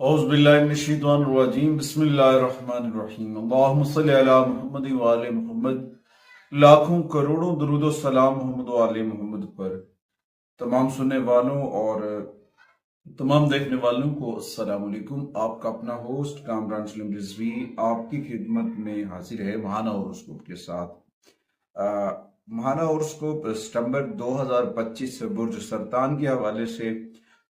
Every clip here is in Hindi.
औज़ुबिल्लाहिमिनश्शैतानिर्रजीम बिस्मिल्लाहिर्रहमानिर्रहीम अल्लाहुम्मा सल्लि अला मुहम्मद व आले मुहम्मद। लाखों करोड़ों दुरूद व सलाम मोहम्मद व आले मोहम्मद पर। तमाम सुनने वालों और तमाम देखने वालों को अस्सलाम वालेकुम। आपका अपना होस्ट कामरान सलीम रिजवी आपकी खिदमत में हाजिर है महाना हॉरोस्कोप के साथ। महाना हॉरोस्कोप सितंबर 2025 बुर्ज सरतान के हवाले से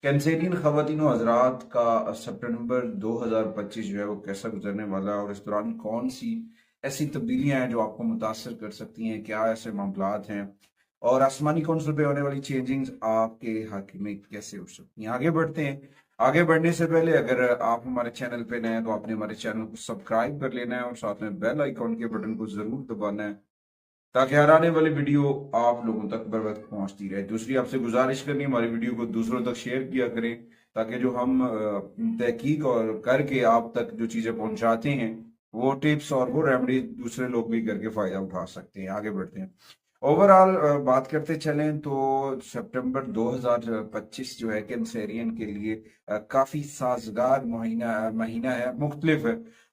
कैंसेरियन ख़वातीन व हज़रात का सितंबर 2025 जो है वो कैसा गुजरने वाला है और इस दौरान कौन सी ऐसी तब्दीलियां हैं जो आपको मुतासर कर सकती हैं, क्या ऐसे मामलात हैं और आसमानी कौंसिल पे होने वाली चेंजिंग्स आपके हक में कैसे हो सकती हैं। आगे बढ़ते हैं। आगे बढ़ने से पहले अगर आप हमारे चैनल पे नए हैं तो आपने हमारे चैनल को सब्सक्राइब कर लेना है और साथ में बेल आइकॉन के बटन को जरूर दबाना है ताकि हर आने वाली वीडियो आप लोगों तक बर वक्त पहुंचती रहे। दूसरी आपसे गुजारिश करनी, हमारी वीडियो को दूसरों तक शेयर किया करें ताकि जो हम तहकीक और करके आप तक जो चीजें पहुंचाते हैं वो टिप्स और वो रेमेडी दूसरे लोग भी करके फायदा उठा सकते हैं। आगे बढ़ते हैं। ओवरऑल बात करते चलें तो सितंबर 2025 जो है कैंसेरियन के लिए काफी साजगार महीना महीना है। मुख्तलिफ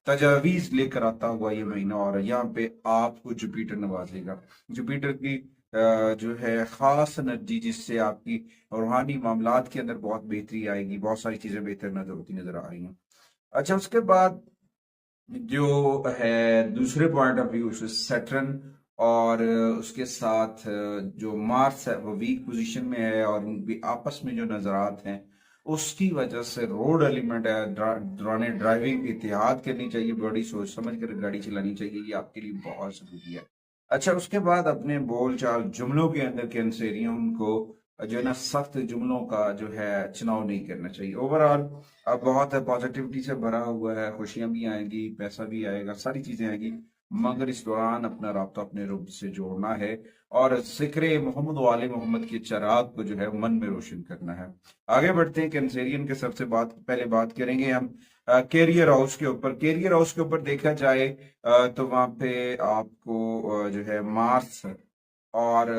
तजावीज लेकर आता हुआ ये महीना और यहाँ पे आपको जुपिटर नवाजेगा। जुपिटर की जो है खास एनर्जी जिससे आपकी रूहानी मामलात के अंदर बहुत बेहतरी आएगी, बहुत सारी चीजें बेहतर नजर आ रही हैं। अच्छा, उसके बाद जो है दूसरे पॉइंट ऑफ व्यू से सैटर्न और उसके साथ जो मार्स है वो वीक पोजीशन में है और उनकी आपस में जो नजरात हैं उसकी वजह से रोड एलिमेंट है। दौरान ड्राइविंग इतिहाद करनी चाहिए, बड़ी सोच समझ कर गाड़ी चलानी चाहिए, ये आपके लिए बहुत जरूरी है। अच्छा, उसके बाद अपने बोल चाल जुमलों के अंदर कैंसेरियन को जो है ना सख्त जुमलों का जो है चुनाव नहीं करना चाहिए। ओवरऑल अब बहुत पॉजिटिविटी से भरा हुआ है, खुशियां भी आएंगी, पैसा भी आएगा, सारी चीजें आएगी, मगर इस दौरान अपना राब्ता अपने रब से जोड़ना है और जिक्र मोहम्मद वाले मोहम्मद के चराग को जो है मन में रोशन करना है। आगे बढ़ते हैं। कैंसेरियन के सबसे पहले बात करेंगे हम कैरियर हाउस के ऊपर। कैरियर हाउस के ऊपर देखा जाए तो वहां पे आपको जो है मार्स और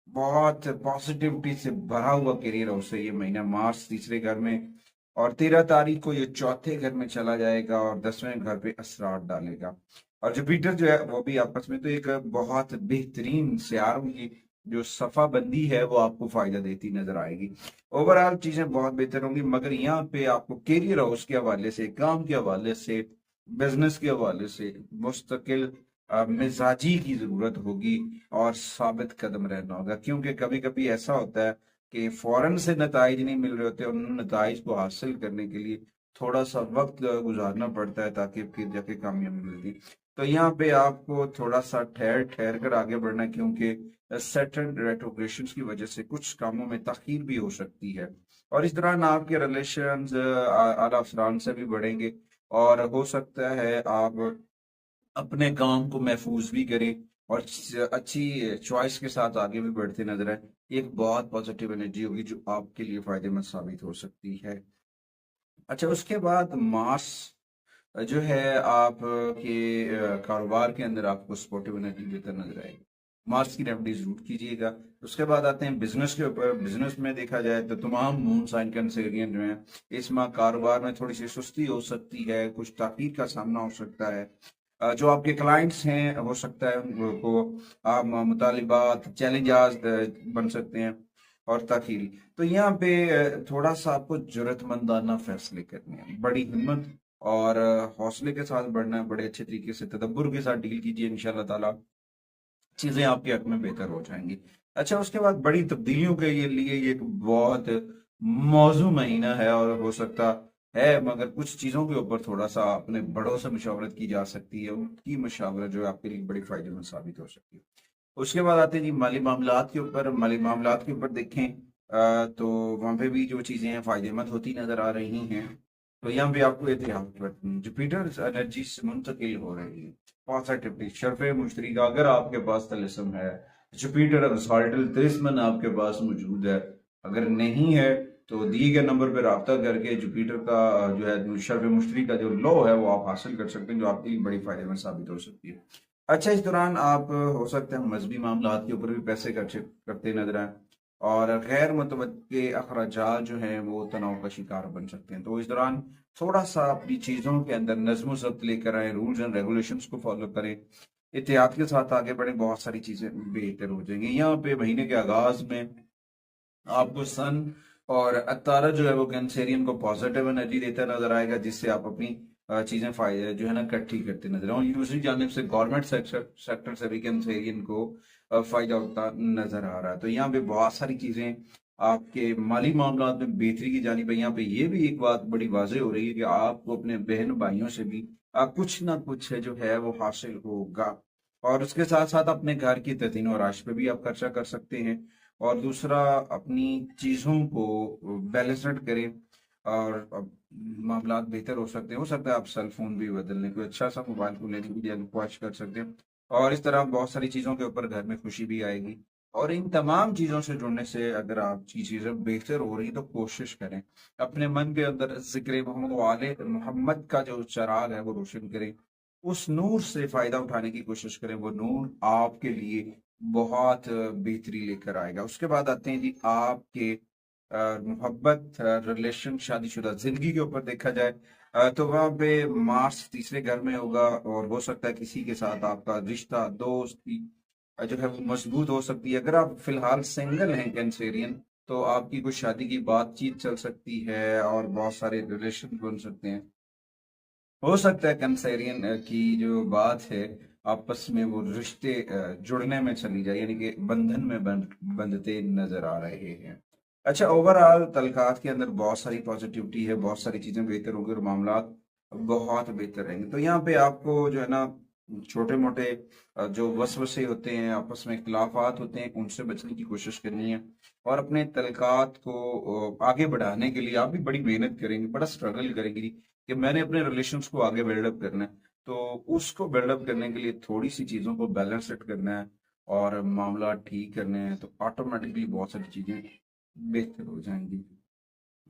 बहुत पॉजिटिविटी से भरा हुआ करियर हाउस है ये महीना। मार्स तीसरे घर में और 13 तारीख को ये चौथे घर में चला जाएगा और 10वें घर पे असरार डालेगा। और जुपिटर जो है वो भी आपस में तो एक बहुत बेहतरीन सियारों की जो सफा बंदी है वो आपको फायदा देती नजर आएगी। ओवरऑल चीजें बहुत बेहतर होंगी, मगर यहाँ पे आपको कैरियर हाउस के हवाले से, काम के हवाले से, बिजनेस के हवाले से मुस्तकिल मिजाजी की जरूरत होगी और साबित कदम रहना होगा, क्योंकि कभी कभी ऐसा होता है कि फौरन से नताइज नहीं मिल रहे होते। उन नताइज को हासिल करने के लिए थोड़ा सा वक्त गुजारना पड़ता है ताकि फिर जाके कामयाबी मिलती। तो यहाँ पे आपको थोड़ा सा ठहर ठहर कर आगे बढ़ना है, क्योंकि सैटर्न रेट्रोग्रेशन की वजह से कुछ कामों में ताखीर भी हो सकती है और इस दौरान आपके रिलेशन आला अफरान से भी बढ़ेंगे और हो सकता है आप अपने काम को महफूज भी करें और अच्छी चॉइस के साथ आगे भी बढ़ते नजर आए। एक बहुत पॉजिटिव एनर्जी होगी जो आपके लिए फायदेमंद साबित हो सकती है। अच्छा, उसके बाद मार्स जो है आप के कारोबार के अंदर आपको सपोर्टिव एनर्जी देता नजर आएगी। मार्स की रेमेडी जरूर कीजिएगा। उसके बाद आते हैं बिजनेस के ऊपर। बिजनेस में देखा जाए तो तमाम मून साइन कैंसेरियन जो है इस माह कारोबार में थोड़ी सी सुस्ती हो सकती है, कुछ ताकीद का सामना हो सकता है। जो आपके क्लाइंट्स हैं हो सकता है उनको आप मुतालिबात चैलेंजेस बन सकते हैं और ताखीरी। तो यहाँ पे थोड़ा सा आपको जरूरतमंदाना फैसले करने हैं, बड़ी हिम्मत और हौसले के साथ बढ़ना है, बड़े अच्छे तरीके से तदब्बर के साथ डील कीजिए, इंशाल्लाह ताला चीजें आपके हक में बेहतर हो जाएंगी। अच्छा, उसके बाद बड़ी तब्दीलियों के लिए ये एक बहुत मौजू महीना है और हो सकता है, मगर कुछ चीजों के ऊपर थोड़ा सा अपने बड़ों से मशवरत की जा सकती है, उनकी मशवरत जो है आपके लिए बड़ी फायदेमंद साबित हो सकती है। उसके बाद आते हैं जी माली मामलात के ऊपर। माली मामलात के ऊपर देखें तो वहां पे भी जो चीजें हैं फायदेमंद होती नजर आ रही हैं। तो यहाँ पे आपको एहतियात बरतनी, जुपिटर एनर्जी से मुंतकिल हो रही है पॉजिटिवली। शर्फ मुश्तरी का अगर आपके पास तलिस्म है, जुपिटर असॉल्टल तिलिस्मन आपके पास मौजूद है, अगर नहीं है तो दिए गए नंबर पर रब्ता करके जुपिटर का जो है शर्फ मुश्तरी का जो लॉ है वो आप हासिल कर सकते हैं, जो आपके लिए बड़ी फायदेमंद साबित हो सकती है। अच्छा, इस दौरान आप हो सकते हैं मजहबी मामलात के ऊपर भी पैसे खर्च करते नजर आए और गैर मुतवक्के अखराजात जो हैं वो तनाव का शिकार बन सकते हैं। तो इस दौरान थोड़ा सा अपनी चीज़ों के अंदर नज्म ज़ब्त लेकर आए, रूल्स एंड रेगुलेशंस को फॉलो करें, एहतियात के साथ आगे बढ़े, बहुत सारी चीज़ें बेहतर हो जाएंगी। यहाँ पे महीने के आगाज में आपको सन और तारा जो है वो कैंसेरियन को पॉजिटिव एनर्जी देता नजर आएगा, जिससे आप अपनी चीजें फायदे जो है ना इकट्ठी करते नजर आए। दूसरी जानिब से गवर्नमेंट सेक्टर से भी कैंसेरियन को फायदा होता नजर आ रहा है। तो यहाँ पे बहुत सारी चीजें आपके माली मामला में बेहतरी की जानिब है। यहाँ पे ये भी एक बात बड़ी वाजह हो रही है कि आपको अपने बहन भाइयों से भी कुछ ना कुछ जो है वो हासिल होगा। और उसके साथ साथ अपने घर की तदीन और आश पे भी आप खर्चा कर सकते हैं। और दूसरा, अपनी चीज़ों को बैलेंस्ड करें और मामला बेहतर हो सकता है आप सेल फोन भी बदल लें, कोई अच्छा सा मोबाइल फोन लेने की ख्वाहिश कर सकते हैं। और इस तरह बहुत सारी चीज़ों के ऊपर घर में खुशी भी आएगी। और इन तमाम चीज़ों से जुड़ने से अगर आपकी चीज़ें बेहतर हो रही तो कोशिश करें अपने मन के अंदर जिक्र मोहम्मद वाले मोहम्मद का जो चराग है वो रोशन करें, उस नूर से फायदा उठाने की कोशिश करें। वो नूर आपके लिए बहुत बेहतरी लेकर आएगा। उसके बाद आते हैं जी आपके मोहब्बत, रिलेशन, शादीशुदा जिंदगी के ऊपर देखा जाए तो वहां पे मार्स तीसरे घर में होगा और हो सकता है किसी के साथ आपका रिश्ता, दोस्ती जो है वो मजबूत हो सकती है। अगर आप फिलहाल सिंगल हैं कैंसेरियन, तो आपकी कुछ शादी की बातचीत चल सकती है और बहुत सारे रिलेशन बन सकते हैं। हो सकता है कैंसेरियन की जो बात है आपस में वो रिश्ते जुड़ने में चली जाए, यानी कि बंधन में बंधते नजर आ रहे हैं। अच्छा, ओवरऑल तलकात के अंदर बहुत सारी पॉजिटिविटी है, बहुत सारी चीजें बेहतर होंगी और मामला बहुत बेहतर रहेंगे। तो यहाँ पे आपको जो है ना छोटे मोटे जो वसवसे होते हैं, आपस में इख्तिलाफात होते हैं, उनसे बचने की कोशिश करनी है। और अपने तलकात को आगे बढ़ाने के लिए आप भी बड़ी मेहनत करेंगे, बड़ा स्ट्रगल करेंगे कि मैंने अपने रिलेशंस को आगे बिल्डअप करना है। तो उसको बिल्डअप करने के लिए थोड़ी सी चीज़ों को बैलेंस सेट करना है और मामला ठीक करने हैं, तो ऑटोमेटिकली बहुत सारी चीज़ें बेहतर हो जाएंगी।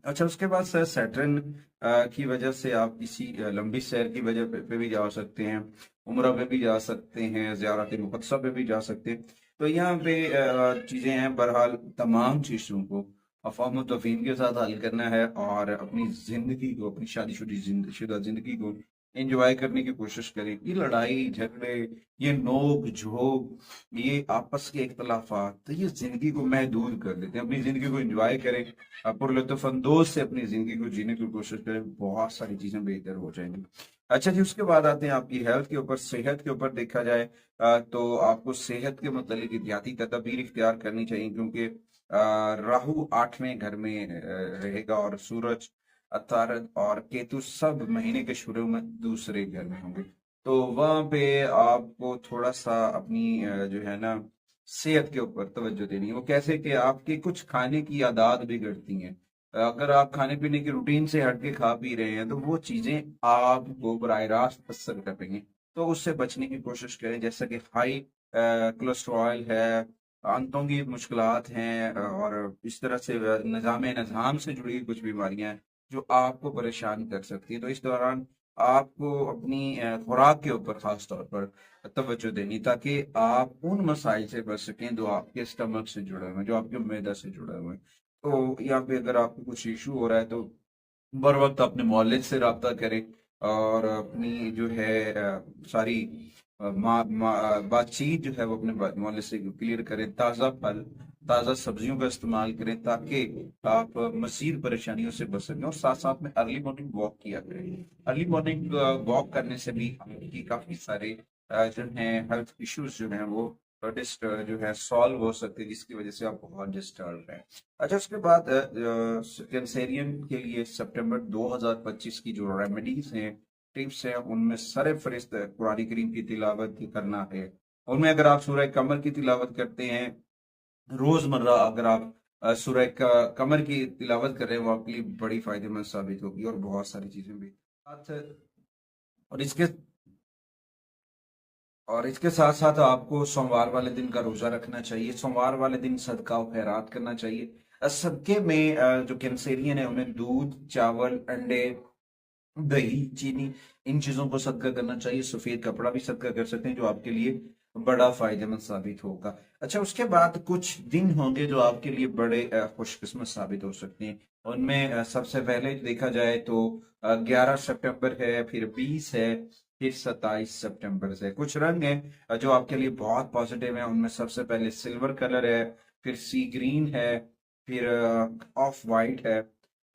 अच्छा, उसके बाद सर सैटर्न की वजह से आप किसी लंबी सैर की वजह पे भी जा सकते हैं, उम्रा पे भी जा सकते हैं, ज़ियारत मुक़द्दसा पे भी जा सकते हैं। तो यहाँ पे चीज़ें हैं। बहरहाल तमाम चीज़ों को अफ़ाम तफ़हीम के साथ हल करना है और अपनी ज़िंदगी को, अपनी शादीशुदा ज़िंदगी को एंजॉय करने की कोशिश करें। ये लड़ाई झगड़े, ये नोक झोंक, ये आपस के इख्तलाफात, तो ये ज़िंदगी को महदूद कर देते हैं। अपनी ज़िंदगी को एंजॉय करें, पुरलुत्फ अंदोज से अपनी जिंदगी को जीने की कोशिश करें, बहुत सारी चीजें बेहतर हो जाएंगी। अच्छा जी, उसके बाद आते हैं आपकी हेल्थ के ऊपर, सेहत के ऊपर देखा जाए तो आपको सेहत के मतलब एहतियाती तदाबीर इख्तियार करनी चाहिए, क्योंकि राहु 8वें घर में रहेगा और सूरज, अतारद और केतु सब महीने के शुरू में दूसरे घर में होंगे। तो वहां पे आपको थोड़ा सा अपनी जो है ना सेहत के ऊपर तवज्जो देनी है। वो कैसे कि आपकी कुछ खाने की आदत बिगड़ती हैं। अगर आप खाने पीने की रूटीन से हट के खा पी रहे हैं तो वो चीजें आपको बराह रास्त असर करेंगी। तो उससे बचने की कोशिश करें, जैसा कि हाई कोलेस्ट्रॉल है, आंतों की मुश्किलात हैं और इस तरह से निज़ाम से जुड़ी हुई कुछ बीमारियां हैं जो आपको परेशान कर सकती है। तो इस दौरान आपको अपनी खुराक के ऊपर खास तौर पर तवज्जो देनी, ताकि आप उन मसाइल से बच सकें जो आपके स्टमक से जुड़े हुए हैं, जो आपके मैदा से जुड़े हुए हैं। तो यहाँ पे अगर आपको कुछ इशू हो रहा है तो बर वक्त अपने मोहल्ले से रब्ता करें और अपनी जो है सारी बातचीत जो है वो अपने मोहल्ले से क्लियर करें। ताज़ा फल, ताज़ा सब्जियों का इस्तेमाल करें ताकि आप मज़ीद परेशानियों से बच सकें। और साथ साथ में अर्ली मॉर्निंग वॉक किया करें। अर्ली मॉर्निंग वॉक करने से भी आपकी काफ़ी सारे जो हैं हेल्थ इश्यूज जो हैं वो जो है सॉल्व हो सकते हैं, जिसकी वजह से आप बहुत डिस्टर्ब हैं। अच्छा, उसके बाद कैंसेरियन के लिए सितंबर 2025 की जो रेमेडीज हैं, टिप्स हैं, उनमें सर फहरिस्त कुरान करीम की तिलावत करना है। उनमें अगर आप सूरह कमर की तिलावत करते हैं रोजमर्रा, अगर आप सूरह कमर की तिलावत कर रहे हैं, वो आपके लिए बड़ी फायदेमंद साबित होगी और बहुत सारी चीजें भी और इसके साथ साथ आपको सोमवार वाले दिन का रोजा रखना चाहिए। सोमवार वाले दिन सदका और खैरात करना चाहिए। सदके में जो कैंसेरियन है उन्हें दूध, चावल, अंडे, दही, चीनी, इन चीजों को सदका करना चाहिए। सफेद कपड़ा भी सदका कर सकते हैं जो आपके लिए बड़ा फायदेमंद साबित होगा। अच्छा, उसके बाद कुछ दिन होंगे जो आपके लिए बड़े खुशकिस्मत साबित हो सकते हैं। उनमें सबसे पहले देखा जाए तो 11 सितंबर है, फिर 20 है, फिर 27 सितंबर से कुछ रंग हैं जो आपके लिए बहुत पॉजिटिव हैं। उनमें सबसे पहले सिल्वर कलर है, फिर सी ग्रीन है, फिर ऑफ वाइट है।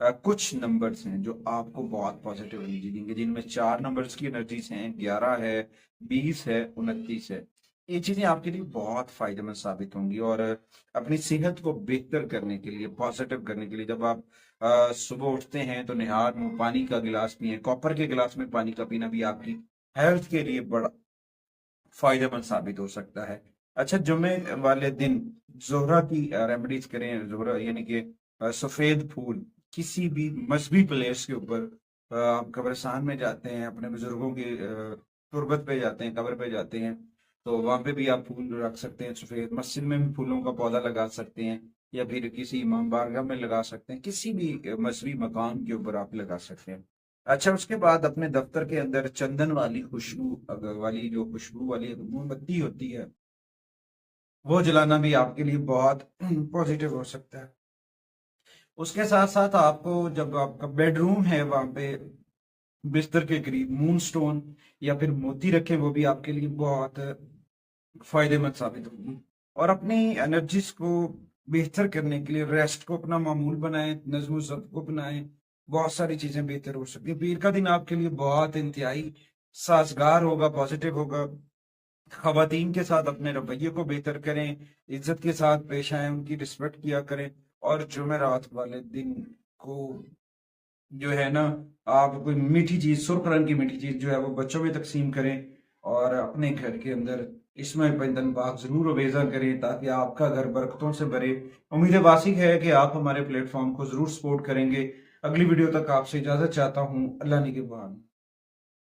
कुछ नंबर्स हैं जो आपको बहुत पॉजिटिव एनर्जी देंगे, जिनमें 4 नंबर्स की एनर्जीज हैं, 11 है, 20 है, 29 है। ये चीजें आपके लिए बहुत फायदेमंद साबित होंगी। और अपनी सेहत को बेहतर करने के लिए, पॉजिटिव करने के लिए, जब आप सुबह उठते हैं तो निहार मुंह पानी का गिलास पिए। कॉपर के गिलास में पानी का पीना भी आपकी हेल्थ के लिए बड़ा फायदेमंद साबित हो सकता है। अच्छा, जुमे वाले दिन जोहरा की रेमेडीज करें। जोहरा यानी कि सफेद फूल किसी भी मजहबी प्लेस के ऊपर, आप कब्रिस्तान में जाते हैं, अपने बुजुर्गों की तुरबत पे जाते हैं, कब्र पे जाते हैं, तो वहां पे भी आप फूल रख सकते हैं सफेद। मस्जिद में भी फूलों का पौधा लगा सकते हैं, या फिर किसी इमाम बारगाह में लगा सकते हैं, किसी भी मजहबी मकाम के ऊपर आप लगा सकते हैं। अच्छा, उसके बाद अपने दफ्तर के अंदर चंदन वाली खुशबू वाली, जो खुशबू वाली मोमबत्ती होती है, वो जलाना भी आपके लिए बहुत पॉजिटिव हो सकता है। उसके साथ साथ आपको, जब आपका बेडरूम है वहां पे बिस्तर के करीब मून स्टोन या फिर मोती रखें, वो भी आपके लिए बहुत फायदेमंद साबित होगी। और अपनी एनर्जीज को बेहतर करने के लिए रेस्ट को अपना मामूल बनाएं, नज्म ज़ब्त को बनाएं। बहुत सारी चीजें बेहतर हो सकती है। पीर का दिन आपके लिए बहुत इंतहाई साजगार होगा, पॉजिटिव होगा। खवातीन के साथ अपने रवैये को बेहतर करें, इज्जत के साथ पेश आए, उनकी रिस्पेक्ट किया करें। और जुमेरात वाले दिन को जो है ना, आप कोई मीठी चीज, सुर्ख रंग की मीठी चीज जो है वो बच्चों में तकसीम करें। और अपने घर के अंदर इसमें बंधन बाग जरूर अवेजा करें, ताकि आपका घर बरकतों से भरे। उम्मीद वासिक है कि आप हमारे प्लेटफॉर्म को जरूर सपोर्ट करेंगे। अगली वीडियो तक आपसे इजाजत चाहता हूँ। अल्लाह निगहबान।